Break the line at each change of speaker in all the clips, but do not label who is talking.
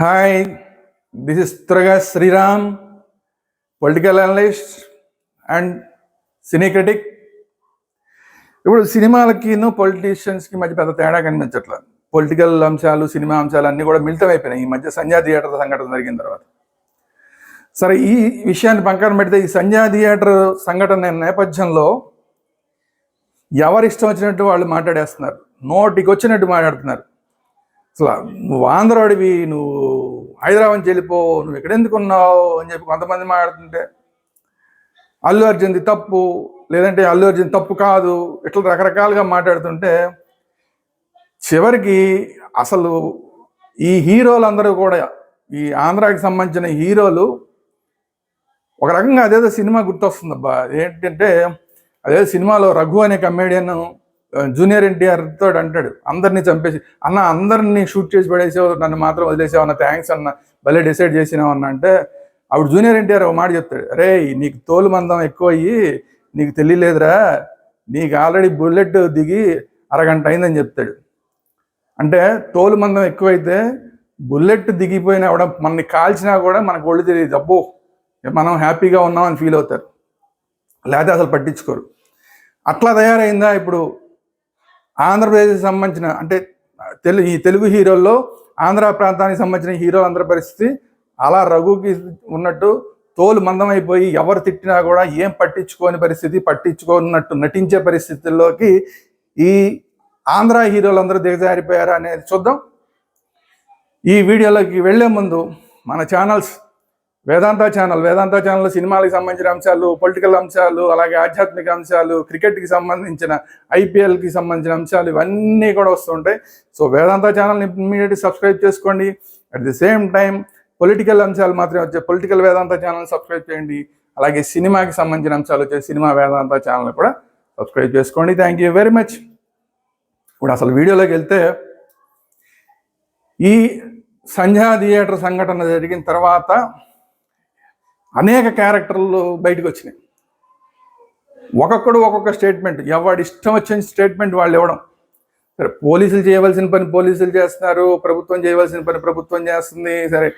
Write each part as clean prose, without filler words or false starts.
Hi, this is Traga Sriram, political analyst and cine critic. ఇప్పుడు సినిమాలకిను పొలిటీషియన్స్కి మధ్య పెద్ద తేడా కనిపించట్లేదు. పొలిటికల్ అంశాలు, సినిమా అంశాలు అన్నీ కూడా మిళితమైపోయినాయి ఈ మధ్య సంధ్యా థియేటర్ సంఘటన జరిగిన తర్వాత. సరే, ఈ విషయాన్ని పక్కన పెడితే ఈ సంధ్యా థియేటర్ సంఘటన నేపథ్యంలో ఎవరిష్టం వచ్చినట్టు వాళ్ళు మాట్లాడేస్తున్నారు, నోటికి వచ్చినట్టు మాట్లాడుతున్నారు. అసలు నువ్వు ఆంధ్రాడివి, నువ్వు హైదరాబాద్ నుంచి వెళ్ళిపో, నువ్వు ఇక్కడ ఎందుకు ఉన్నావు అని చెప్పి కొంతమంది మాట్లాడుతుంటే, అల్లు అర్జున్ది తప్పు, లేదంటే అల్లు అర్జున్ తప్పు కాదు, ఇట్లా రకరకాలుగా మాట్లాడుతుంటే చివరికి అసలు ఈ హీరోలందరూ కూడా, ఈ ఆంధ్రాకి సంబంధించిన హీరోలు ఒక రకంగా అదేదో సినిమా గుర్తొస్తుందబ్బా. ఏంటంటే అదే సినిమాలో రఘు అనే కమేడియన్ జూనియర్ ఎన్టీఆర్ తోటి అంటాడు, అందరినీ చంపేసి అన్న అందరినీ షూట్ చేసి పడేసావు, నన్ను మాత్రం వదిలేసావు అన్న, థ్యాంక్స్ అన్న, భలే డిసైడ్ చేసినావు అన్న. అంటే అప్పుడు జూనియర్ ఎన్టీఆర్ ఒక మాట చెప్తాడు, అరే నీకు తోలు మందం ఎక్కువ అయ్యి నీకు తెలియలేదురా, నీకు ఆల్రెడీ బుల్లెట్ దిగి అరగంట అయిందని చెప్తాడు. అంటే తోలు మందం ఎక్కువైతే బుల్లెట్ దిగిపోయినా కూడా మనని కాల్చినా కూడా మనకు ఒళ్ళు తెలియదు, అబ్బో మనం హ్యాపీగా ఉన్నామని ఫీల్ అవుతారు, లేకపోతే అసలు పట్టించుకోరు. అట్లా తయారైందా ఇప్పుడు ఆంధ్రప్రదేశ్కి సంబంధించిన, అంటే ఈ తెలుగు హీరోల్లో ఆంధ్ర ప్రాంతానికి సంబంధించిన హీరోలందరి పరిస్థితి అలా రఘుకి ఉన్నట్టు తోలు మందమైపోయి ఎవరు తిట్టినా కూడా ఏం పట్టించుకోని పరిస్థితి, పట్టించుకోనట్టు నటించే పరిస్థితుల్లోకి ఈ ఆంధ్ర హీరోలందరూ దిగజారిపోయారా అనేది చూద్దాం. ఈ వీడియోలోకి వెళ్లే ముందు మన ఛానల్స్ వేదాంత ఛానల్లో సినిమాలకు సంబంధించిన అంశాలు, పొలిటికల్ అంశాలు, అలాగే ఆధ్యాత్మిక అంశాలు, క్రికెట్కి సంబంధించిన ఐపీఎల్కి సంబంధించిన అంశాలు ఇవన్నీ కూడా వస్తుంటాయి. సో వేదాంత ఛానల్ని ఇమ్మీడియట్గా సబ్స్క్రైబ్ చేసుకోండి. At the same time political అంశాలు మాత్రమే వచ్చే పొలిటికల్ వేదాంత ఛానల్ సబ్స్క్రైబ్ చేయండి. అలాగే సినిమాకి సంబంధించిన అంశాలు వచ్చే సినిమా వేదాంత ఛానల్ కూడా సబ్స్క్రైబ్ చేసుకోండి. Thank you very much. ఇప్పుడు అసలు వీడియోలోకి వెళ్తే, ఈ సంధ్యా థియేటర్ సంఘటన జరిగిన తర్వాత అనేక క్యారెక్టర్లు బయటకు వచ్చినాయి. ఒక్కొక్కడు ఒక్కొక్క స్టేట్మెంట్, ఎవడి ఇష్టం వచ్చిన స్టేట్మెంట్ వాళ్ళు ఇవ్వడం. సరే, పోలీసులు చేయవలసిన పని పోలీసులు చేస్తున్నారు, ప్రభుత్వం చేయవలసిన పని ప్రభుత్వం చేస్తుంది. సరే,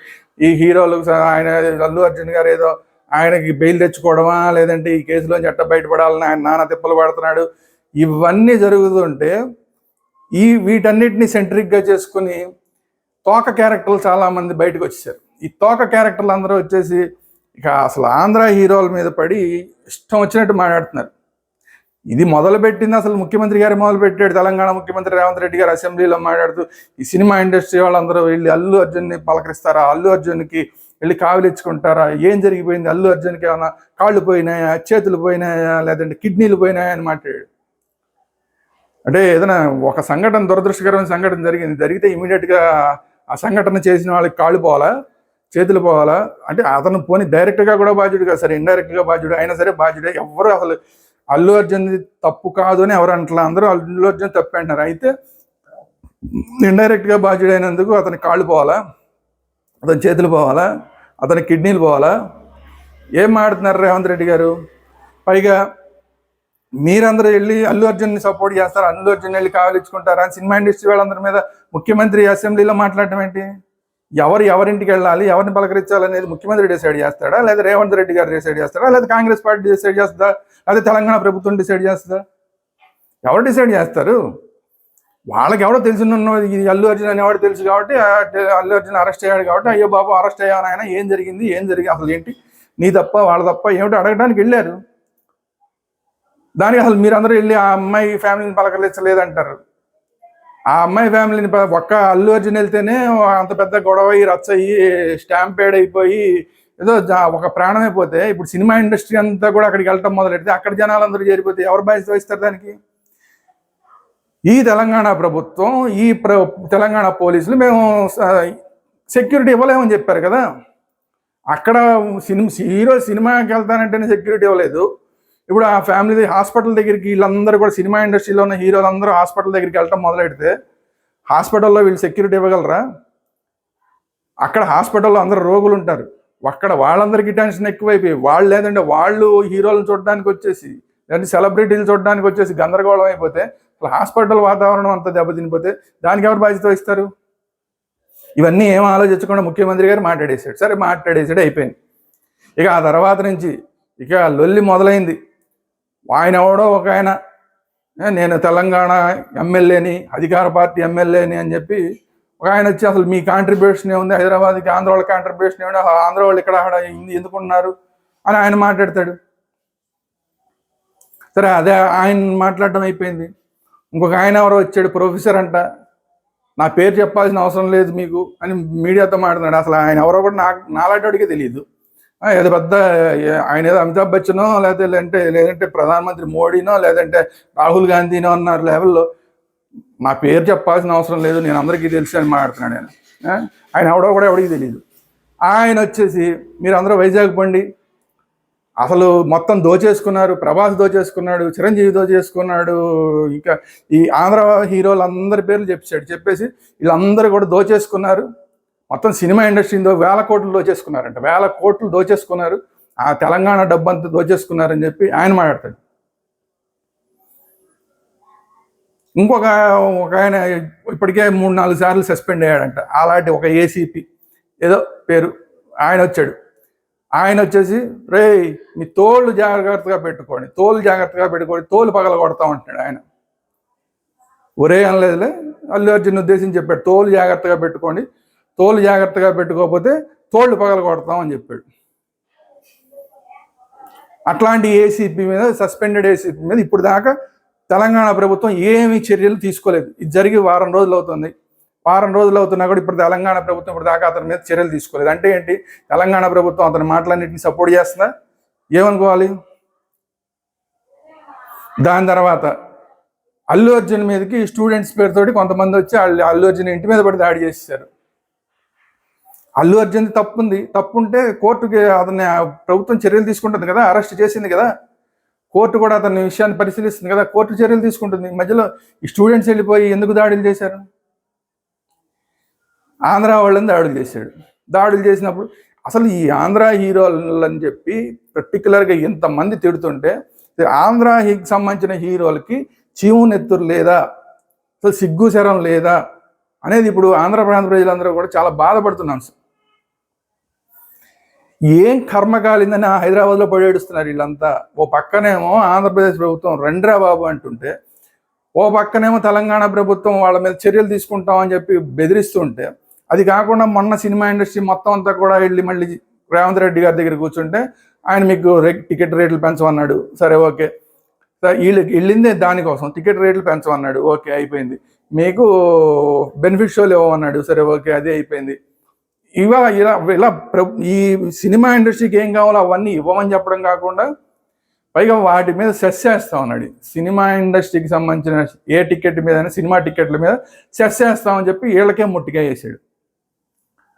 ఈ హీరోలు ఆయన అల్లు అర్జున్ గారు ఏదో ఆయనకి బెయిల్ తెచ్చుకోవడమా, లేదంటే ఈ కేసులోంచి ఎట్ట బయటపడాలని ఆయన నానా తిప్పలు పడుతున్నాడు, ఇవన్నీ జరుగుతుంటే వీటన్నిటిని సెంట్రిక్గా చేసుకుని తోక క్యారెక్టర్లు చాలామంది బయటకు వచ్చేసారు. ఈ తోక క్యారెక్టర్లు అందరూ వచ్చేసి ఇక అసలు ఆంధ్ర హీరోల మీద పడి ఇష్టం వచ్చినట్టు మాట్లాడుతున్నారు. ఇది మొదలుపెట్టింది అసలు ముఖ్యమంత్రి గారు మొదలుపెట్టాడు. తెలంగాణ ముఖ్యమంత్రి రేవంత్ రెడ్డి గారు అసెంబ్లీలో మాట్లాడుతూ, ఈ సినిమా ఇండస్ట్రీ వాళ్ళందరూ వెళ్ళి అల్లు అర్జున్ని పలకరిస్తారా, అల్లు అర్జున్కి వెళ్ళి కావిలిచ్చుకుంటారా, ఏం జరిగిపోయింది, అల్లు అర్జున్కి ఏమైనా కాళ్ళు పోయినాయా, చేతులు పోయినాయా, లేదంటే కిడ్నీలు పోయినాయా అని మాట్లాడాడు. అంటే ఏదైనా ఒక సంఘటన, దురదృష్టకరమైన సంఘటన జరిగితే ఇమీడియట్గా ఆ సంఘటన చేసిన వాళ్ళకి కాళ్ళు పోవాలా, చేతులు పోవాలా? అంటే అతను పోనీ డైరెక్ట్గా కూడా బాధ్యుడు కాదు, సరే ఇండైరెక్ట్గా బాధ్యుడు అయినా సరే బాధ్యుడే. ఎవరు అసలు అల్లు అర్జున్ తప్పు కాదు అని ఎవరు అంటలా, అందరూ అల్లు అర్జున్ తప్పు అంటున్నారు. అయితే ఇండైరెక్ట్గా బాధ్యుడు అయినందుకు అతని కాళ్ళు పోవాలా, అతని చేతులు పోవాలా, అతని కిడ్నీలు పోవాలా? ఏం మాడుతున్నారు రేవంత్ రెడ్డి గారు? పైగా మీరందరూ వెళ్ళి అల్లు అర్జున్ని సపోర్ట్ చేస్తారు, అల్లు అర్జున్ వెళ్ళి కావలించుకుంటారా అని సినిమా ఇండస్ట్రీ వాళ్ళందరి మీద ముఖ్యమంత్రి అసెంబ్లీలో మాట్లాడటం ఏంటి? ఎవరింటికి వెళ్ళాలి, ఎవరిని పలకరించాలనేది ముఖ్యమంత్రి డిసైడ్ చేస్తాడా, లేదా రేవంత్ రెడ్డి గారు డిసైడ్ చేస్తాడా, లేదా కాంగ్రెస్ పార్టీ డిసైడ్ చేస్తుందా, లేదా తెలంగాణ ప్రభుత్వం డిసైడ్ చేస్తుందా? ఎవరు డిసైడ్ చేస్తారు? వాళ్ళకి ఎవడో తెలిసిన ఇది అల్లు అర్జున్ అని ఎవరు తెలుసు కాబట్టి, అల్లు అర్జున్ అరెస్ట్ అయ్యాడు కాబట్టి, అయ్యో బాబు అరెస్ట్ అయ్యాను ఆయన, ఏం జరిగింది అసలు ఏంటి, నీ తప్ప వాళ్ళ తప్ప ఏమిటో అడగడానికి వెళ్ళారు. దానికి అసలు మీరందరూ వెళ్ళి ఆ అమ్మాయి ఫ్యామిలీని పలకరించలేదంటారు. ఆ అమ్మాయి ఫ్యామిలీని ఒక్క అల్లు అర్జున్ వెళ్తేనే అంత పెద్ద గొడవ అయ్యి రచ్చయ్యి స్టాంపేడ్ అయిపోయి ఏదో ఒక ప్రాణమైపోతే, ఇప్పుడు సినిమా ఇండస్ట్రీ అంతా కూడా అక్కడికి వెళ్ళటం మొదలెడితే అక్కడ జనాలందరూ చేరిపోతే ఎవరు బాధ్యత వహిస్తారు దానికి? ఈ తెలంగాణ ప్రభుత్వం, తెలంగాణ పోలీసులు మేము సెక్యూరిటీ ఇవ్వలేమని చెప్పారు కదా. అక్కడ హీరో సినిమాకి వెళ్తానంటేనే సెక్యూరిటీ ఇవ్వలేదు. ఇప్పుడు ఆ ఫ్యామిలీ హాస్పిటల్ దగ్గరికి వీళ్ళందరూ కూడా, సినిమా ఇండస్ట్రీలో ఉన్న హీరోలందరూ హాస్పిటల్ దగ్గరికి వెళ్ళటం మొదలెడితే హాస్పిటల్లో వీళ్ళు సెక్యూరిటీ ఇవ్వగలరా? అక్కడ హాస్పిటల్లో అందరూ రోగులు ఉంటారు, అక్కడ వాళ్ళందరికీ టెన్షన్ ఎక్కువైపోయి లేదంటే వాళ్ళు హీరోలను చూడడానికి వచ్చేసి, లేదంటే సెలబ్రిటీలు చూడడానికి వచ్చేసి గందరగోళం అయిపోతే, అసలు హాస్పిటల్ వాతావరణం అంతా దెబ్బతినిపోతే దానికి ఎవరు బాధ్యత వహిస్తారు? ఇవన్నీ ఏం ఆలోచించకుండా ముఖ్యమంత్రి గారు మాట్లాడేశాడు. సరే మాట్లాడేసాడు, అయిపోయింది. ఇక ఆ తర్వాత నుంచి ఇక లొల్లి మొదలైంది. ఆయన ఎవడో ఒక ఆయన నేను తెలంగాణ ఎమ్మెల్యేని, అధికార పార్టీ ఎమ్మెల్యేని అని చెప్పి ఒక ఆయన వచ్చి అసలు మీ కాంట్రిబ్యూషన్ ఏముంది, హైదరాబాద్కి ఆంధ్ర వాళ్ళ కాంట్రిబ్యూషన్ ఏముంది, ఆంధ్ర వాళ్ళు ఇక్కడ ఎందుకున్నారు అని ఆయన మాట్లాడతాడు. సరే అదే ఆయన మాట్లాడడం అయిపోయింది. ఇంకొక ఆయన ఎవరో వచ్చాడు, ప్రొఫెసర్ అంట, నా పేరు చెప్పాల్సిన అవసరం లేదు మీకు అని మీడియాతో మాట్లాడాడు. అసలు ఆయన ఎవరో కూడా నాలాంటివాడికే తెలియదు. ఏదో పెద్ద ఆయన ఏదో అమితాబ్ బచ్చనో లేదంటే ప్రధానమంత్రి మోడీనో లేదంటే రాహుల్ గాంధీనో అన్న లెవెల్లో నా పేరు చెప్పాల్సిన అవసరం లేదు, నేను అందరికీ తెలుసు అని మాట్లాడుతున్నాడు ఆయన. ఆయన ఎవడో కూడా ఎవడికి తెలియదు. ఆయన వచ్చేసి మీరు అందరూ వైజాగ్ పండి, అసలు మొత్తం దోచేసుకున్నారు, ప్రభాస్ దోచేసుకున్నాడు, చిరంజీవి దోచేసుకున్నాడు, ఇంకా ఈ ఆంధ్ర హీరోలు అందరి పేర్లు చెప్పేసి వీళ్ళందరూ కూడా దోచేసుకున్నారు, మొత్తం సినిమా ఇండస్ట్రీలో 1000 కోట్లు దోచేసుకున్నారంట, 1000 కోట్లు దోచేసుకున్నారు, ఆ తెలంగాణ డబ్బంతా దోచేసుకున్నారని చెప్పి ఆయన మాట్లాడతాడు. ఇంకొక ఆయన ఇప్పటికే 3-4 సార్లు సస్పెండ్ అయ్యాడంట. అలాంటి ఒక ఏసీపీ ఏదో పేరు ఆయన వచ్చాడు. ఆయన వచ్చేసి రే మీ తోలు జాగ్రత్తగా పెట్టుకోండి, తోలు పగల కొడతాం అంటున్నాడు ఆయన. ఒరే అనలేదులే, అల్లు అర్జున్ ఉద్దేశించి చెప్పాడు, తోలు జాగ్రత్తగా పెట్టుకోండి, తోలు జాగ్రత్తగా పెట్టుకోకపోతే తోళ్ళు పగల కొడతాం అని చెప్పాడు. అట్లాంటి ఏసీపీ మీద, సస్పెండెడ్ ఏసీపీ మీద ఇప్పుడు దాకా తెలంగాణ ప్రభుత్వం ఏమీ చర్యలు తీసుకోలేదు. ఇది జరిగి వారం రోజులు అవుతుంది. వారం రోజులు అవుతున్నా కూడా ఇప్పుడు తెలంగాణ ప్రభుత్వం ఇప్పుడు దాకా అతని మీద చర్యలు తీసుకోలేదు. అంటే ఏంటి, తెలంగాణ ప్రభుత్వం అతని మాటలన్నింటినీ సపోర్ట్ చేస్తుందా? ఏమనుకోవాలి? దాని తర్వాత అల్లు అర్జున్ మీదకి స్టూడెంట్స్ పేరుతోటి కొంతమంది వచ్చి అల్లు అర్జున్ ఇంటి మీద పడి దాడి చేసేసారు. అల్లు అర్జున్ తప్పుంటే కోర్టుకి అతన్ని ప్రభుత్వం చర్యలు తీసుకుంటుంది కదా, అరెస్ట్ చేసింది కదా, కోర్టు కూడా అతని విషయాన్ని పరిశీలిస్తుంది కదా, కోర్టు చర్యలు తీసుకుంటుంది. మధ్యలో ఈ స్టూడెంట్స్ వెళ్ళిపోయి ఎందుకు దాడులు చేశారు? ఆంధ్ర వాళ్ళని దాడులు చేశాడు. దాడులు చేసినప్పుడు అసలు ఈ ఆంధ్ర హీరోలు అని చెప్పి పర్టికులర్గా ఇంతమంది తిడుతుంటే ఆంధ్రాకి సంబంధించిన హీరోలకి చీము నెత్తురు లేదా, అసలు సిగ్గు శరం లేదా అనేది ఇప్పుడు ఆంధ్ర ప్రాంత ప్రజలందరూ కూడా చాలా బాధపడుతున్నాం. ఏం కర్మ కాలిందని హైదరాబాద్లో పడేడుస్తున్నారు వీళ్ళంతా. ఓ పక్కనేమో ఆంధ్రప్రదేశ్ ప్రభుత్వం రండ్రా బాబు అంటుంటే, ఓ పక్కనేమో తెలంగాణ ప్రభుత్వం వాళ్ళ మీద చర్యలు తీసుకుంటామని చెప్పి బెదిరిస్తుంటే, అది కాకుండా మొన్న సినిమా ఇండస్ట్రీ మొత్తం అంతా కూడా వెళ్ళి మళ్ళీ రేవంత్ రెడ్డి గారి దగ్గర కూర్చుంటే ఆయన మీకు టికెట్ రేట్లు పెంచమన్నాడు. సరే ఓకే, వీళ్ళకి వెళ్ళిందే దానికోసం, టికెట్ రేట్లు పెంచమన్నాడు, ఓకే అయిపోయింది. మీకు బెనిఫిట్ షోలు ఇవ్వమన్నాడు, సరే ఓకే అదే అయిపోయింది. ఇలా ఈ సినిమా ఇండస్ట్రీకి ఏం కావాలో అవన్నీ ఇవ్వమని చెప్పడం కాకుండా పైగా వాటి మీద సెస్ చేస్తా ఉన్నాడు. సినిమా ఇండస్ట్రీకి సంబంధించిన ఏ టికెట్ మీద, సినిమా టికెట్ల మీద సెస్ చేస్తామని చెప్పి వీళ్ళకే ముట్టిగా వేసాడు.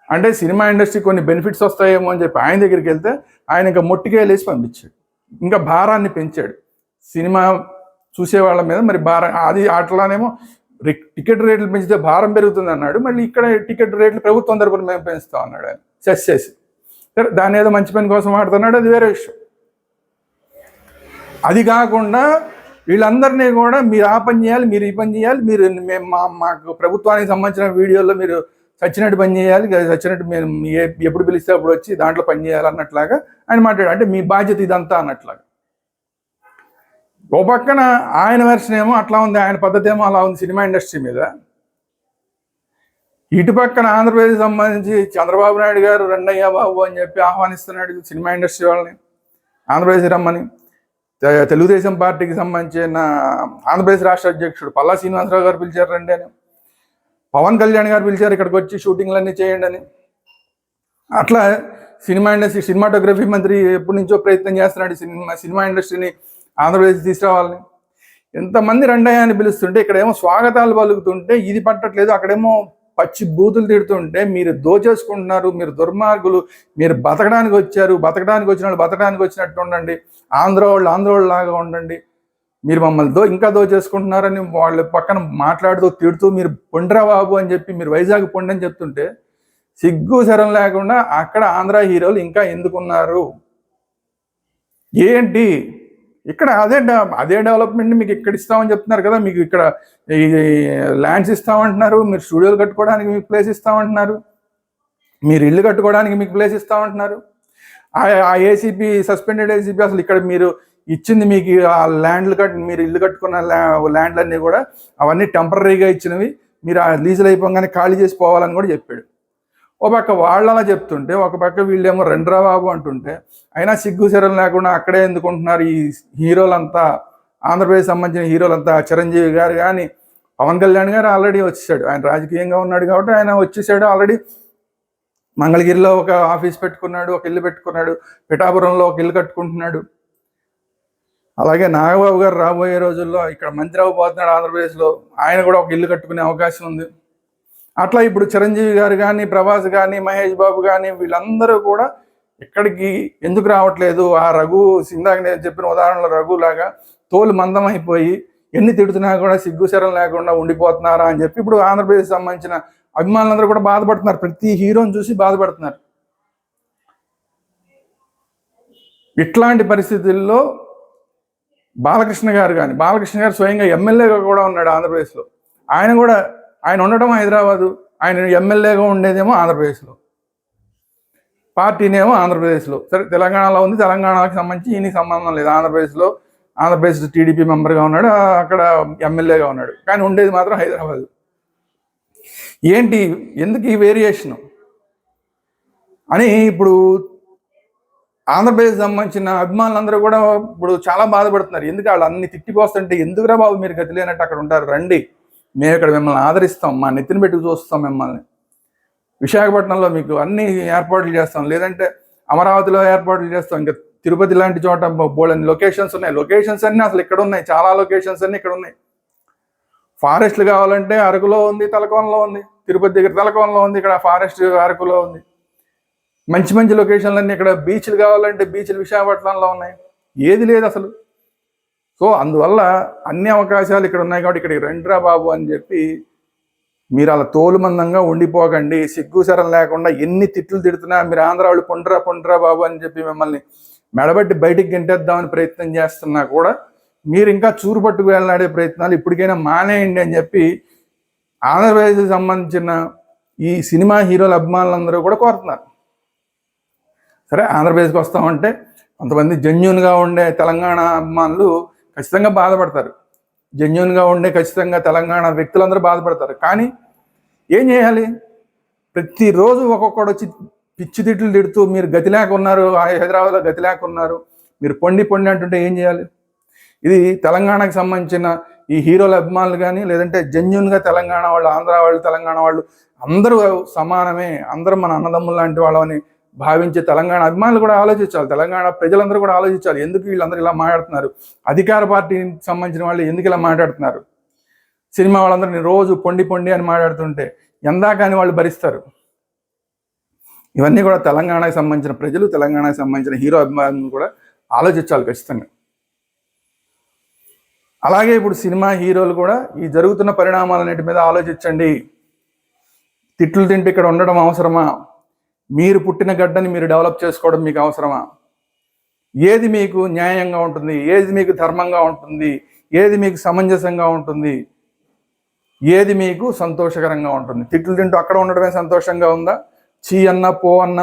అంటే సినిమా ఇండస్ట్రీ కొన్ని బెనిఫిట్స్ వస్తాయేమో అని చెప్పి ఆయన దగ్గరికి వెళ్తే ఆయన ఇంకా ముట్టిగా వేసి పంపించాడు. ఇంకా భారాన్ని పెంచాడు సినిమా చూసేవాళ్ళ మీద. మరి భారం అది అట్లానేమో టికెట్ రేట్లు పెంచితే భారం పెరుగుతుంది అన్నాడు, మళ్ళీ ఇక్కడ టికెట్ రేట్లు ప్రభుత్వం తరపున మేము పెంచుతాం అన్నాడు ఆయన సెస్ చేసి. సరే దాని ఏదో మంచి పని కోసం ఆడుతున్నాడు, అది వేరే విషయం. అది కాకుండా వీళ్ళందరినీ కూడా మీరు ఆ పని చేయాలి, మీరు ఈ పని చేయాలి, మీరు మాకు ప్రభుత్వానికి సంబంధించిన వీడియోలో మీరు చచ్చినట్టు పని చేయాలి, చచ్చినట్టు మేము ఎప్పుడు పిలిస్తే అప్పుడు వచ్చి దాంట్లో పని చేయాలి అన్నట్లాగా ఆయన మాట్లాడాడు. అంటే మీ బాధ్యత ఇదంతా అన్నట్లాగా. ఓ పక్కన ఆయన వెర్షన్ ఏమో అట్లా ఉంది, ఆయన పద్ధతి ఏమో అలా ఉంది సినిమా ఇండస్ట్రీ మీద. ఇటు పక్కన ఆంధ్రప్రదేశ్ సంబంధించి చంద్రబాబు నాయుడు గారు రండయ్య బాబు అని చెప్పి ఆహ్వానిస్తున్నాడు సినిమా ఇండస్ట్రీ వాళ్ళని ఆంధ్రప్రదేశ్ రమ్మని. తెలుగుదేశం పార్టీకి సంబంధించిన ఆంధ్రప్రదేశ్ రాష్ట్ర అధ్యక్షుడు పల్లా శ్రీనివాసరావు గారు పిలిచారు రండి అని, పవన్ కళ్యాణ్ గారు పిలిచారు ఇక్కడికి వచ్చి షూటింగ్లన్నీ చేయండి అని. అట్లా సినిమా ఇండస్ట్రీ, సినిమాటోగ్రఫీ మంత్రి ఎప్పటి నుంచో ప్రయత్నం చేస్తున్నాడు సినిమా ఇండస్ట్రీని ఆంధ్రప్రదేశ్ తీసుకురావాలని. ఎంతమంది రండయ్య అని పిలుస్తుంటే ఇక్కడేమో స్వాగతాలు పలుకుతుంటే ఇది పట్టట్లేదు, అక్కడేమో పచ్చి బూతులు తిడుతుంటే మీరు దోచేసుకుంటున్నారు, మీరు దుర్మార్గులు, మీరు బతకడానికి వచ్చారు, బతకడానికి వచ్చిన వాళ్ళు బతకడానికి వచ్చినట్టు ఉండండి, ఆంధ్ర వాళ్ళు లాగా ఉండండి, మీరు మమ్మల్ని ఇంకా దోచేసుకుంటున్నారని వాళ్ళ పక్కన మాట్లాడుతూ తిడుతూ మీరు పొండ్రా బాబు అని చెప్పి మీరు వైజాగ్ పొండి అని చెప్తుంటే సిగ్గు శరం లేకుండా అక్కడ ఆంధ్ర హీరోలు ఇంకా ఎందుకున్నారు? ఏంటి ఇక్కడ అదే డెవలప్మెంట్ మీకు ఇక్కడ ఇస్తామని చెప్తున్నారు కదా. మీకు ఇక్కడ ఈ ల్యాండ్స్ ఇస్తామంటున్నారు, మీరు స్టూడియోలు కట్టుకోవడానికి మీకు ప్లేస్ ఇస్తామంటున్నారు, మీరు ఇల్లు కట్టుకోవడానికి మీకు ప్లేస్ ఇస్తామంటున్నారు. ఆ ఏసీపీ సస్పెండెడ్ ఏసీపీ అసలు ఇక్కడ మీరు ఇచ్చింది మీకు ఆ ల్యాండ్లు మీరు ఇల్లు కట్టుకున్న ల్యాండ్లన్నీ కూడా అవన్నీ టెంపరీగా ఇచ్చినవి, మీరు ఆ లీజులు అయిపోగానే ఖాళీ చేసి పోవాలని కూడా చెప్పాడు. ఒక పక్క వాళ్ళు అలా చెప్తుంటే ఒక పక్క వీళ్ళేమో రెండ్రా బాబు అంటుంటే, అయినా సిగ్గు శరం లేకుండా అక్కడే ఎందుకుంటున్నారు ఈ హీరోలంతా, ఆంధ్రప్రదేశ్ సంబంధించిన హీరోలంతా. చిరంజీవి గారు కానీ పవన్ కళ్యాణ్ గారు ఆల్రెడీ వచ్చేసాడు, ఆయన రాజకీయంగా ఉన్నాడు కాబట్టి ఆయన వచ్చేసాడు ఆల్రెడీ. మంగళగిరిలో ఒక ఆఫీస్ పెట్టుకున్నాడు, ఒక ఇల్లు పెట్టుకున్నాడు, పిఠాపురంలో ఒక ఇల్లు కట్టుకుంటున్నాడు. అలాగే నాగబాబు గారు రాబోయే రోజుల్లో ఇక్కడ మంత్రి అవ్వబోతున్నాడు ఆంధ్రప్రదేశ్లో, ఆయన కూడా ఒక ఇల్లు కట్టుకునే అవకాశం ఉంది. అట్లా ఇప్పుడు చిరంజీవి గారు కానీ, ప్రభాస్ కానీ, మహేష్ బాబు కానీ వీళ్ళందరూ కూడా ఇక్కడికి ఎందుకు రావట్లేదు? ఆ రఘు, ఇందాక నేను చెప్పిన ఉదాహరణలో రఘులాగా తోలు మందం అయిపోయి ఎన్ని తిడుతున్నా కూడా సిగ్గుశరం లేకుండా ఉండిపోతున్నారా అని చెప్పి ఇప్పుడు ఆంధ్రప్రదేశ్ సంబంధించిన అభిమానులందరూ కూడా బాధపడుతున్నారు. ప్రతి హీరోని చూసి బాధపడుతున్నారు. ఇట్లాంటి పరిస్థితుల్లో బాలకృష్ణ గారు స్వయంగా ఎమ్మెల్యేగా కూడా ఉన్నాడు ఆంధ్రప్రదేశ్లో. ఆయన ఉండడం హైదరాబాదు, ఆయన ఎమ్మెల్యేగా ఉండేదేమో ఆంధ్రప్రదేశ్లో, పార్టీనేమో ఆంధ్రప్రదేశ్లో. సరే తెలంగాణలో ఉంది, తెలంగాణకు సంబంధించి ఈయనకి సంబంధం లేదు. ఆంధ్రప్రదేశ్ టీడీపీ మెంబర్గా ఉన్నాడు, అక్కడ ఎమ్మెల్యేగా ఉన్నాడు, కానీ ఉండేది మాత్రం హైదరాబాదు. ఏంటి, ఎందుకు ఈ వేరియేషను అని ఇప్పుడు ఆంధ్రప్రదేశ్ సంబంధించిన అభిమానులందరూ కూడా ఇప్పుడు చాలా బాధపడుతున్నారు. ఎందుకు వాళ్ళు అన్ని తిట్టిపోస్తుంటే, ఎందుకురా బాబు మీరు గతి లేనట్టు అక్కడ ఉంటారు, రండి, మేము ఇక్కడ మిమ్మల్ని ఆదరిస్తాం, మా నెత్తిన పెట్టి చూస్తాం మిమ్మల్ని, విశాఖపట్నంలో మీకు అన్ని ఏర్పాట్లు చేస్తాం, లేదంటే అమరావతిలో ఏర్పాట్లు చేస్తాం, ఇంకా తిరుపతి లాంటి చోట బోల్డని లొకేషన్స్ ఉన్నాయి. లొకేషన్స్ అన్నీ అసలు ఇక్కడ ఉన్నాయి, చాలా లొకేషన్స్ అన్నీ ఇక్కడ ఉన్నాయి. ఫారెస్ట్లు కావాలంటే అరకులో ఉంది, తలకోనలో ఉంది, తిరుపతి దగ్గర తలకోనలో ఉంది, ఇక్కడ ఫారెస్ట్ అరకులో ఉంది. మంచి మంచి లొకేషన్లన్నీ ఇక్కడ. బీచ్లు కావాలంటే బీచ్లు విశాఖపట్నంలో ఉన్నాయి, ఏది లేదు అసలు. సో అందువల్ల అన్ని అవకాశాలు ఇక్కడ ఉన్నాయి కాబట్టి ఇక్కడికి రండిరా బాబు అని చెప్పి మీరు అలా తోలుమందంగా ఉండిపోకండి, సిగ్గుసరం లేకుండా ఎన్ని తిట్లు తిడుతున్నా మీరు ఆంధ్ర వాళ్ళు పొండ్రా బాబు అని చెప్పి మిమ్మల్ని మెడబట్టి బయటికి గెంటేద్దామని ప్రయత్నం చేస్తున్నా కూడా మీరు ఇంకా చూరు పట్టుకు వెళ్ళాడే ప్రయత్నాలు ఇప్పటికైనా మానేయండి అని చెప్పి ఆంధ్రప్రదేశ్కి సంబంధించిన ఈ సినిమా హీరోల అభిమానులందరూ కూడా కోరుతున్నారు. సరే ఆంధ్రప్రదేశ్కి వస్తామంటే కొంతమంది జెన్యూన్గా ఉండే తెలంగాణ అభిమానులు ఖచ్చితంగా బాధపడతారు, జెన్యూన్గా ఉండే ఖచ్చితంగా తెలంగాణ వ్యక్తులందరూ బాధపడతారు. కానీ ఏం చేయాలి? ప్రతిరోజు ఒక్కొక్కడు వచ్చి పిచ్చి తిట్లు తిడుతూ మీరు గతి లేకున్నారు, హైదరాబాద్లో గతి లేకున్నారు, మీరు పొండి అంటుంటే ఏం చేయాలి? ఇది తెలంగాణకు సంబంధించిన ఈ హీరోల అభిమానులు కానీ, లేదంటే జెన్యూన్గా తెలంగాణ వాళ్ళు, ఆంధ్ర వాళ్ళు, తెలంగాణ వాళ్ళు అందరూ సమానమే, అందరూ మన అన్నదమ్ములు లాంటి వాళ్ళని భావించే తెలంగాణ అభిమానులు కూడా ఆలోచించాలి, తెలంగాణ ప్రజలందరూ కూడా ఆలోచించాలి. ఎందుకు వీళ్ళందరూ ఇలా మాట్లాడుతున్నారు? అధికార పార్టీకి సంబంధించిన వాళ్ళు ఎందుకు ఇలా మాట్లాడుతున్నారు? సినిమా వాళ్ళందరినీ రోజు పొండి అని మాట్లాడుతుంటే ఎందాకని వాళ్ళు భరిస్తారు. ఇవన్నీ కూడా తెలంగాణకు సంబంధించిన ప్రజలు, తెలంగాణకు సంబంధించిన హీరో అభిమానులు కూడా ఆలోచించాలి ఖచ్చితంగా. అలాగే ఇప్పుడు సినిమా హీరోలు కూడా ఈ జరుగుతున్న పరిణామాలన్నిటి మీద ఆలోచించండి. తిట్లు తింటే ఇక్కడ ఉండడం అవసరమా? మీరు పుట్టిన గడ్డని మీరు డెవలప్ చేసుకోవడం మీకు అవసరమా? ఏది మీకు న్యాయంగా ఉంటుంది, ఏది మీకు ధర్మంగా ఉంటుంది, ఏది మీకు సమంజసంగా ఉంటుంది, ఏది మీకు సంతోషకరంగా ఉంటుంది? తిట్లు తింటూ అక్కడ ఉండడమే సంతోషంగా ఉందా? చీ అన్న పో అన్న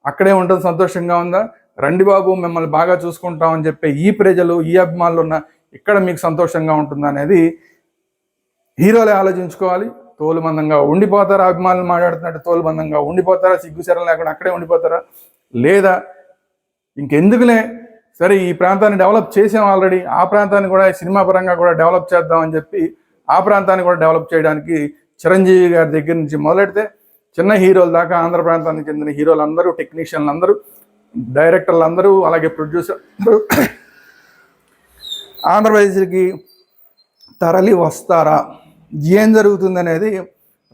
అక్కడే ఉండడం సంతోషంగా ఉందా? రండి బాబు మిమ్మల్ని బాగా చూసుకుంటామని చెప్పే ఈ ప్రజలు, ఈ అభిమానులు ఉన్న ఇక్కడ మీకు సంతోషంగా ఉంటుందా అనేది హీరోలే ఆలోచించుకోవాలి. తోలుమందంగా ఉండిపోతారా? అభిమానులు మాట్లాడుతున్నట్టు తోలుమందంగా ఉండిపోతారా? సిగ్గుశరం లేకుండా అక్కడే ఉండిపోతారా? లేదా ఇంకెందుకులే, సరే ఈ ప్రాంతాన్ని డెవలప్ చేసాం ఆల్రెడీ, ఆ ప్రాంతాన్ని కూడా సినిమా పరంగా కూడా డెవలప్ చేద్దామని చెప్పి ఆ ప్రాంతాన్ని కూడా డెవలప్ చేయడానికి చిరంజీవి గారి దగ్గర నుంచి మొదలెడితే చిన్న హీరోల దాకా ఆంధ్ర ప్రాంతానికి చెందిన హీరోలందరూ, టెక్నీషియన్లు అందరూ, డైరెక్టర్లు అందరూ, అలాగే ప్రొడ్యూసర్ ఆంధ్రప్రదేశ్కి తరలి వస్తారా? ఏం జరుగుతుంది అనేది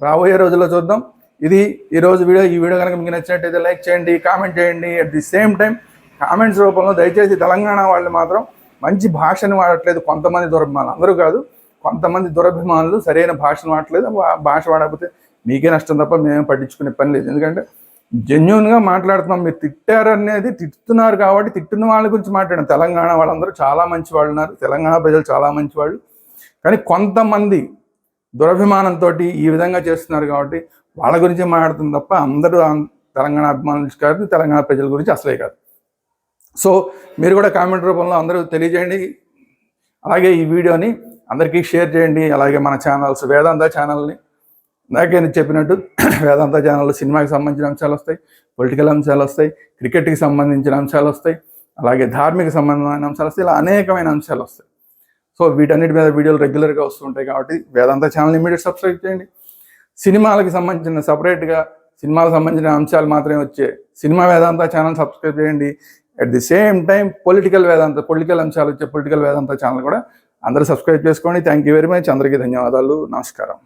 రాబోయే రోజుల్లో చూద్దాం. ఇది ఈరోజు వీడియో. ఈ వీడియో కనుక మీకు నచ్చినట్టయితే లైక్ చేయండి, కామెంట్ చేయండి. At the same time comments రూపంలో దయచేసి తెలంగాణ వాళ్ళు మాత్రం మంచి భాషను వాడట్లేదు, కొంతమంది దురభిమానులు, అందరూ కాదు, కొంతమంది దురభిమానులు సరైన భాషను వాడట్లేదు. భాష వాడకపోతే మీకే నష్టం తప్ప మేమేం పట్టించుకునే పని లేదు. ఎందుకంటే జెన్యున్గా మాట్లాడుతున్నాం. మీరు తిట్టారనేది తిట్టుతున్నారు కాబట్టి తిట్టిన వాళ్ళ గురించి మాట్లాడాం. తెలంగాణ వాళ్ళందరూ చాలా మంచి వాళ్ళు ఉన్నారు, తెలంగాణ ప్రజలు చాలా మంచి వాళ్ళు. కానీ కొంతమంది దురభిమానంతో ఈ విధంగా చేస్తున్నారు కాబట్టి వాళ్ళ గురించి మాట్లాడుతుంది తప్ప అందరూ తెలంగాణ అభిమానులు కాదు, తెలంగాణ ప్రజల గురించి అసలే కాదు. సో మీరు కూడా కామెంట్ రూపంలో అందరూ తెలియజేయండి. అలాగే ఈ వీడియోని అందరికీ షేర్ చేయండి. అలాగే మన ఛానల్స్, వేదాంత ఛానల్ని ఇందాకే నేను చెప్పినట్టు వేదాంత ఛానల్లో సినిమాకి సంబంధించిన అంశాలు వస్తాయి, పొలిటికల్ అంశాలు వస్తాయి, క్రికెట్కి సంబంధించిన అంశాలు వస్తాయి, అలాగే ధార్మిక సంబంధమైన అంశాలు వస్తాయి, ఇలా అనేకమైన అంశాలు వస్తాయి. సో వీటన్నిటి మీద వీడియోలు రెగ్యులర్గా వస్తుంటాయి కాబట్టి వేదాంత ఛానల్ ఇమీడియట్ సబ్స్క్రైబ్ చేయండి. సినిమాలకు సంబంధించిన సపరేట్గా సినిమాలకు సంబంధించిన అంశాలు మాత్రమే వచ్చే సినిమా వేదాంత ఛానల్ సబ్స్క్రైబ్ చేయండి. At the same time political అంశాలు వచ్చే పొలిటికల్ వేదాంత ఛానల్ కూడా అందరూ సబ్స్క్రైబ్ చేసుకోండి. Thank you very much. అందరికీ ధన్యవాదాలు. నమస్కారం.